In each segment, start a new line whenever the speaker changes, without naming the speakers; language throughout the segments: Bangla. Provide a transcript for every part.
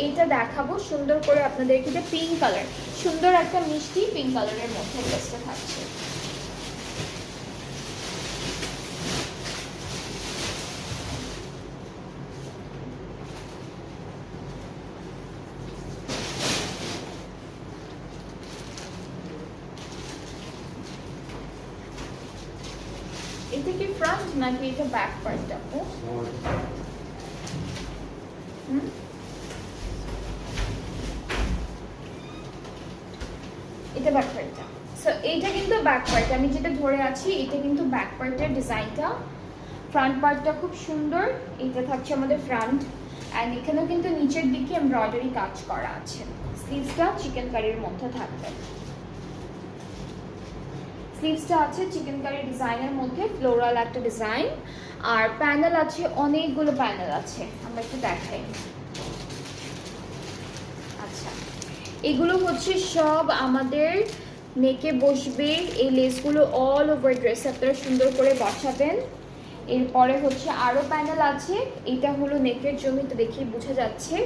এইটা দেখাবো সুন্দর করে আপনাদেরকে, যে পিঙ্ক কালার, সুন্দর একটা মিষ্টি পিঙ্ক কালারের মধ্যে ড্রেসটা থাকছে। এটা কি ফ্রন্ট নাকি এটা ব্যাক পার্টটা? এটা ব্যাক পার্টটা। সো এইটা কিন্তু ব্যাক পার্ট, আমি যেটা ধরে আছি এটা কিন্তু ব্যাক পার্টের ডিজাইনটা। ফ্রন্ট পার্টটা খুব সুন্দর, এটা থাকছে আমাদের ফ্রন্ট। অ্যান্ড এখানেও কিন্তু নিচের দিকে এমব্রয়ডারি কাজ করা আছে। স্লিভসটা চিকেন কারির মধ্যে থাকবে। স্লিভসটা আছে চিকেন কারি ডিজাইনের মধ্যে, ফ্লোরাল একটা ডিজাইন। আর প্যানেল আছে, অনেকগুলো প্যানেল আছে, আমরা একটু দেখাই। আচ্ছা, এগুলো হচ্ছে সব আমাদের নেকে বসবে। এই লেসগুলো অল ওভার ড্রেস আপনারা সুন্দর করে বসাবেন। এরপরে হচ্ছে আরও প্যানেল আছে, এটা হলো নেকের জন্য, তো দেখেই বোঝা যাচ্ছে।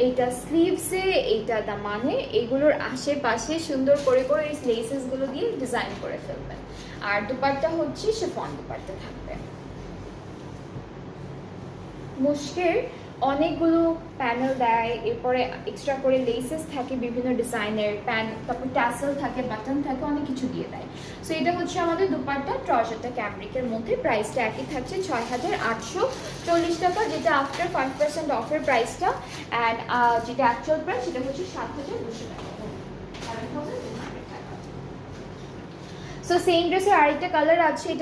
এইটা স্লিভসে, এইটা দামানে, এগুলোর আশেপাশে সুন্দর করে করে এই লেসেসগুলো দিয়ে ডিজাইন করে ফেলবেন। আর দুপাট্টা হচ্ছে শিফন দুপাট্টা থাকবে। মুশকের অনেকগুলো প্যানেল দেয়, এরপরে এক্সট্রা করে লেসেস থাকে বিভিন্ন ডিজাইনের, তারপর ট্যাসেল থাকে, বাটন থাকে, অনেক কিছু দিয়ে দেয়। সো এটা হচ্ছে আমাদের দুপাট্টা, ট্রাউজারটা ক্যামব্রিকের মধ্যে। প্রাইসটা একই থাকছে ৬,৮৪০ টাকা, যেটা আফটার 5% অফের প্রাইসটা। অ্যান্ড যেটা অ্যাকচুয়াল প্রাইস সেটা হচ্ছে ৭,২০০ টাকা। সো সেম ড্রেসের আরেকটা কালার আছে।